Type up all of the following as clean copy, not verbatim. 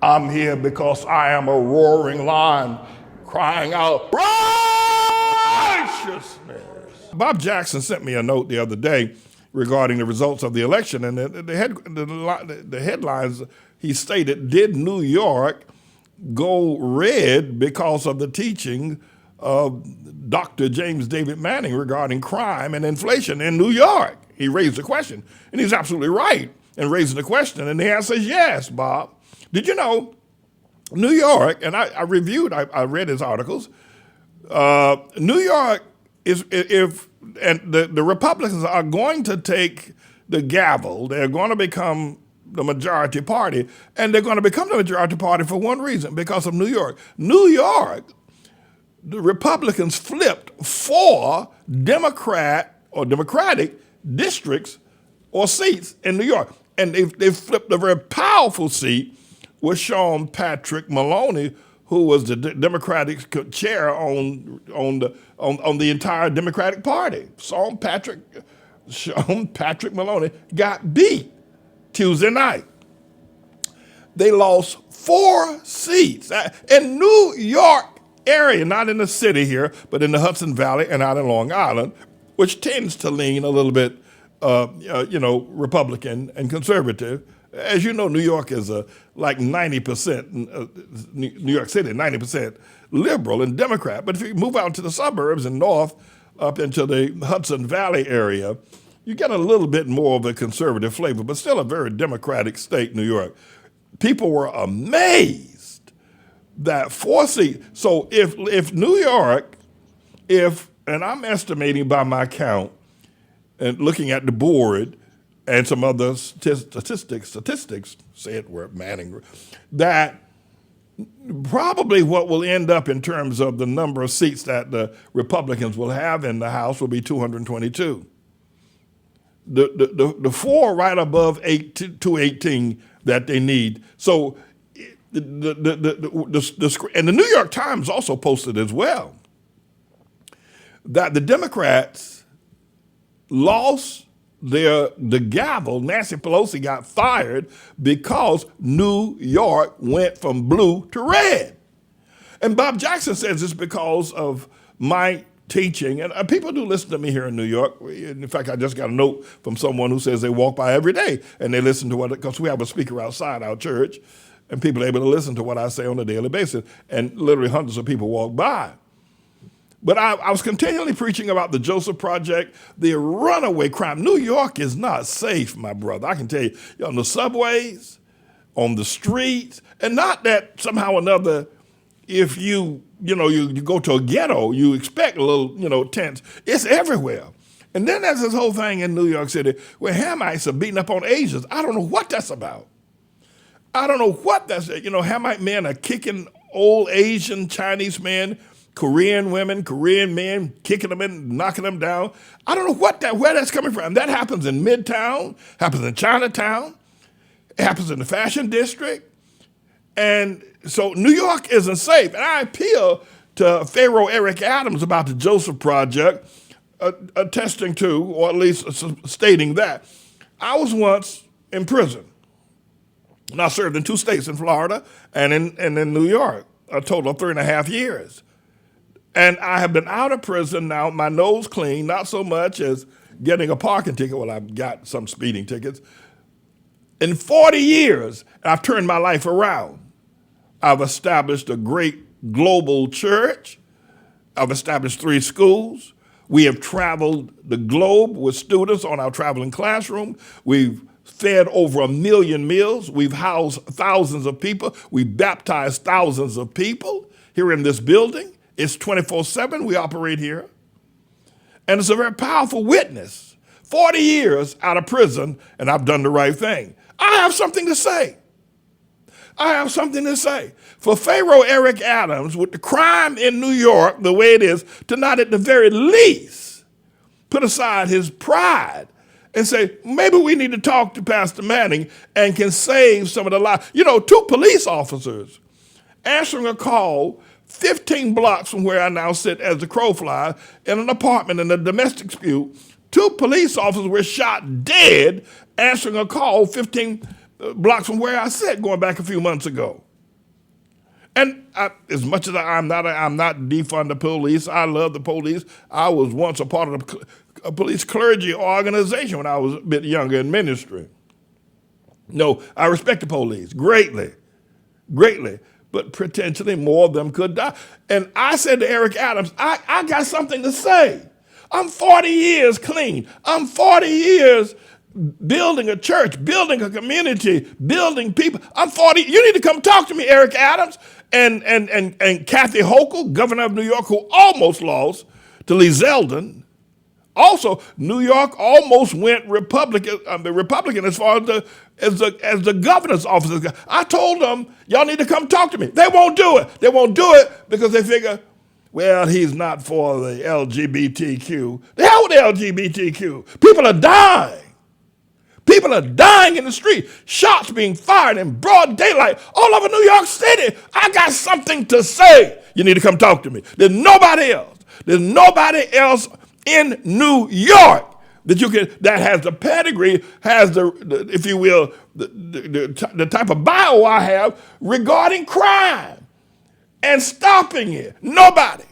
I'm here because I am a roaring lion crying out righteousness. Bob Jackson sent me a note the other day regarding the results of the election, and the headlines he stated, did New York go red because of the teaching of Dr. James David Manning regarding crime and inflation in New York? He raised the question, and he's absolutely right in raising the question, and the answer is yes, Bob. Did you know New York, and I read his articles, New York is, and the Republicans are going to take the gavel, they're going to become the majority party, and they're going to become the majority party for one reason, because of New York. New York, the Republicans flipped 4 Democratic districts or seats in New York, and they flipped a very powerful seat with Sean Patrick Maloney, who was the Democratic chair on the entire Democratic Party. Sean Patrick Maloney got beat Tuesday night. They lost 4 seats in New York area, not in the city here, but in the Hudson Valley and out in Long Island, which tends to lean a little bit, Republican and conservative. As you know, New York is like 90%, New York City, 90% liberal and Democrat. But if you move out to the suburbs and north up into the Hudson Valley area, you get a little bit more of a conservative flavor, but still a very Democratic state, New York. People were amazed that 4 seats. So if New York, and I'm estimating by my count and looking at the board, and some other statistics, say it where Manning, that probably what will end up in terms of the number of seats that the Republicans will have in the House will be 222. The 4 right above 218 that they need. So and the New York Times also posted as well that the Democrats lost the gavel. Nancy Pelosi got fired because New York went from blue to red. And Bob Jackson says it's because of my teaching. And people do listen to me here in New York. In fact, I just got a note from someone who says they walk by every day and they listen to what, because we have a speaker outside our church, and people are able to listen to what I say on a daily basis. And literally hundreds of people walk by. But I was continually preaching about the Joseph Project, the runaway crime. New York is not safe, my brother. I can tell you, on the subways, on the streets, and not that somehow or another, if you go to a ghetto, you expect a little, tense. It's everywhere. And then there's this whole thing in New York City where Hamites are beating up on Asians. I don't know what that's about. I don't know what that's, Hamite men are kicking old Asian, Chinese men, Korean women, Korean men, kicking them in, knocking them down. I don't know where that's coming from. That happens in Midtown, happens in Chinatown, it happens in the Fashion District. And so New York isn't safe. And I appeal to Pharaoh Eric Adams about the Joseph Project, attesting to, or at least stating that, I was once in prison. And I served in 2 states, in Florida and in New York, a total of 3.5 years. And I have been out of prison now, my nose clean, not so much as getting a parking ticket. Well, I've got some speeding tickets. In 40 years, I've turned my life around. I've established a great global church. I've established 3 schools. We have traveled the globe with students on our traveling classroom. We've fed over 1 million meals. We've housed thousands of people. We've baptized thousands of people here in this building. It's 24/7, we operate here. And it's a very powerful witness. 40 years out of prison, and I've done the right thing. I have something to say. I have something to say. For Pharaoh Eric Adams, with the crime in New York the way it is, to not at the very least put aside his pride and say, maybe we need to talk to Pastor Manning and can save some of the lives. 2 police officers answering a call 15 blocks from where I now sit as the crow flies in an apartment in a domestic dispute. 2 police officers were shot dead answering a call 15 blocks from where I sit going back a few months ago. And as much as I'm not defund the police, I love the police. I was once a part of a police clergy organization when I was a bit younger in ministry. No, I respect the police greatly, greatly, but potentially more of them could die. And I said to Eric Adams, I got something to say. I'm 40 years clean. I'm 40 years building a church, building a community, building people. I'm 40. You need to come talk to me, Eric Adams and Kathy Hochul, governor of New York, who almost lost to Lee Zeldin. Also, New York almost went Republican as far as the governor's office. I told them, y'all need to come talk to me. They won't do it. They won't do it because they figure, well, he's not for the LGBTQ. The hell with the LGBTQ. People are dying. People are dying in the street. Shots being fired in broad daylight all over New York City. I got something to say. You need to come talk to me. There's nobody else. There's nobody else in New York that has the pedigree, has the if you will, the type of bio I have regarding crime and stopping it. Nobody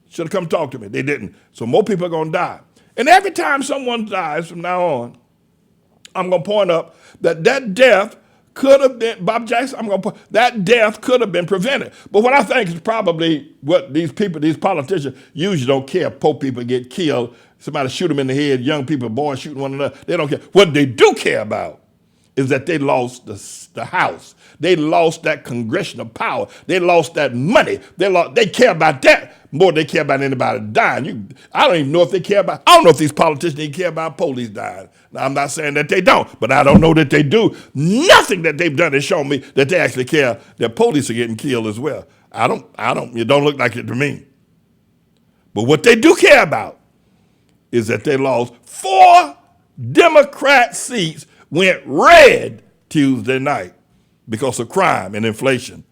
should have come talk to me. They didn't. So more people are going to die. And every time someone dies from now on, I'm going to point up that death could have been, Bob Jackson, that death could have been prevented. But what I think is probably what these politicians usually don't care if poor people get killed, somebody shoot them in the head, young people, boys shooting one another, they don't care. What they do care about is that they lost the House. They lost that congressional power. They lost that money. They care about that more than they care about anybody dying. I don't even know if they care about, I don't know if these politicians even care about police dying. Now, I'm not saying that they don't, but I don't know that they do. Nothing that they've done has shown me that they actually care that police are getting killed as well. It don't look like it to me. But what they do care about is that they lost 4 Democrat seats went red Tuesday night because of crime and inflation.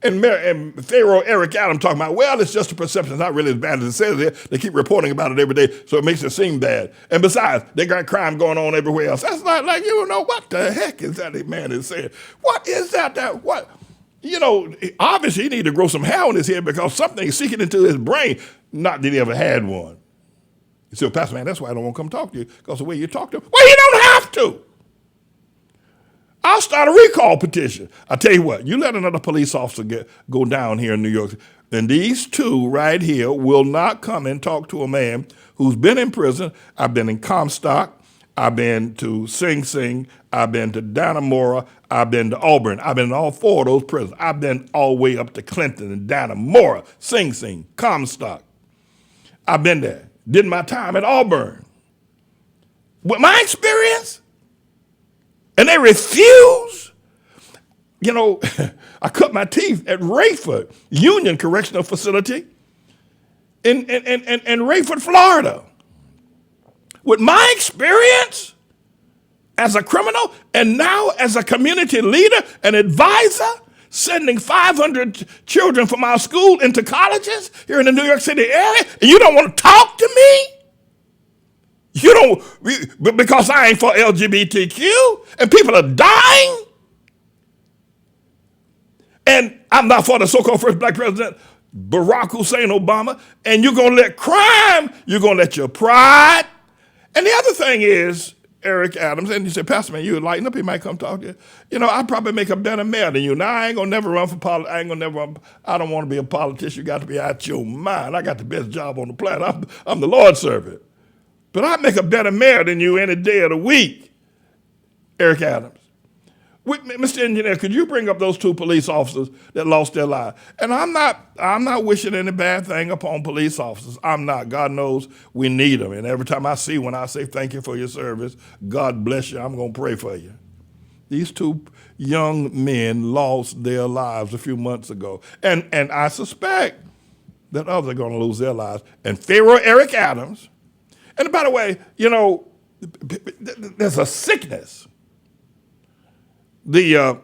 And Pharaoh Eric Adams talking about, well, it's just a perception. It's not really as bad as it says there. They keep reporting about it every day, so it makes it seem bad. And besides, they got crime going on everywhere else. That's not like, you know, what the heck is that man is saying? What is that? What? You know, obviously he need to grow some hair on his head because something is seeking into his brain. Not that he ever had one. You say, well, Pastor, man, that's why I don't want to come talk to you, because the way you talk to him. Well, you don't have to. I'll start a recall petition. I tell you what, you let another police officer go down here in New York, and these 2 right here will not come and talk to a man who's been in prison. I've been in Comstock. I've been to Sing Sing. I've been to Dannemora. I've been to Auburn. I've been in all 4 of those prisons. I've been all the way up to Clinton and Dannemora, Sing Sing, Comstock. I've been there. Did my time at Auburn. With my experience, and they refuse. You know, I cut my teeth at Rayford Union Correctional Facility in Rayford, Florida. With my experience as a criminal and now as a community leader and advisor, sending 500 children from our school into colleges here in the New York City area, and you don't want to talk to me? You don't, because I ain't for LGBTQ and people are dying. And I'm not for the so-called first black president, Barack Hussein Obama. And you're going to let crime, you're going to let your pride. And the other thing is, Eric Adams, and you say, Pastor, man, you would lighten up, he might come talk to you. You know, I'd probably make a better mayor than you. Now, I ain't going to never run for politics. I don't want to be a politician. You got to be out your mind. I got the best job on the planet. I'm the Lord's servant. But I'd make a better mayor than you any day of the week, Eric Adams. Mr. Engineer, could you bring up those 2 police officers that lost their lives? And I'm not wishing any bad thing upon police officers. I'm not. God knows we need them. And every time I see one, I say, thank you for your service. God bless you. I'm going to pray for you. These 2 young men lost their lives a few months ago. And I suspect that others are going to lose their lives. And Pharaoh Eric Adams. And by the way, you know, there's a sickness. I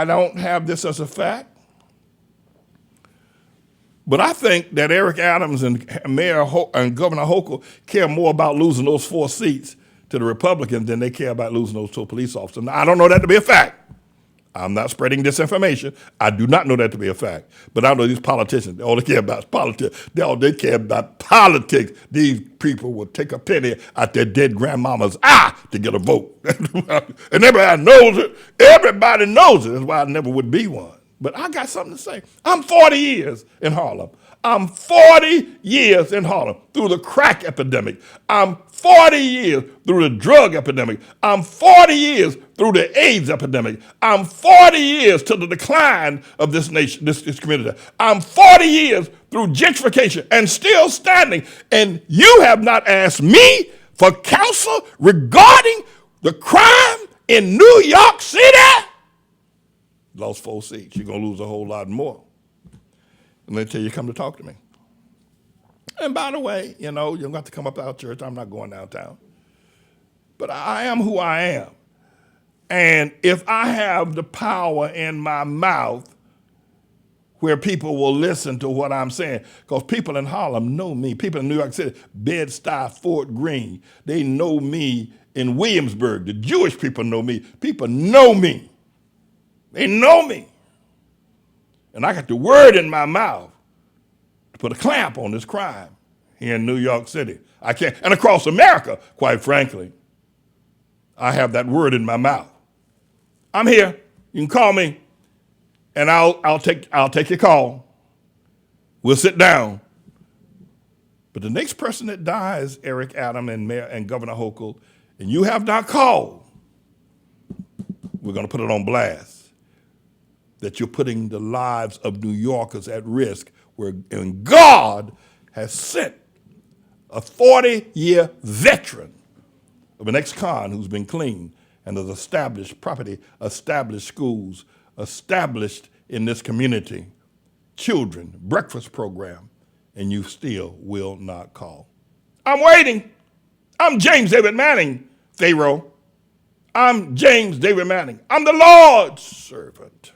don't have this as a fact, but I think that Eric Adams and and Governor Hochul care more about losing those 4 seats to the Republicans than they care about losing those 2 police officers. Now, I don't know that to be a fact. I'm not spreading disinformation. I do not know that to be a fact. But I know these politicians, all they care about is politics. They care about politics. These people will take a penny out their dead grandmama's eye to get a vote. And everybody knows it. Everybody knows it. That's why I never would be one. But I got something to say. I'm 40 years in Harlem. I'm 40 years in Harlem through the crack epidemic. I'm 40 years through the drug epidemic. I'm 40 years through the AIDS epidemic. I'm 40 years to the decline of this nation, this community. I'm 40 years through gentrification and still standing. And you have not asked me for counsel regarding the crime in New York City? Lost 4 seats. You're going to lose a whole lot more. And until you come to talk to me. And by the way, you don't have to come up to our church. I'm not going downtown. But I am who I am. And if I have the power in my mouth where people will listen to what I'm saying, because people in Harlem know me. People in New York City, Bed-Stuy, Fort Greene, they know me in Williamsburg. The Jewish people know me. People know me. They know me. And I got the word in my mouth to put a clamp on this crime here in New York City. I can't, and across America, quite frankly, I have that word in my mouth. I'm here. You can call me, and I'll take your call. We'll sit down. But the next person that dies, Eric Adams and Governor Hochul, and you have not called, we're going to put it on blast. That you're putting the lives of New Yorkers at risk, and God has sent a 40-year veteran of an ex-con who's been clean and has established property, established schools, established in this community, children, breakfast program, and you still will not call. I'm waiting. I'm James David Manning, Pharaoh. I'm James David Manning. I'm the Lord's servant.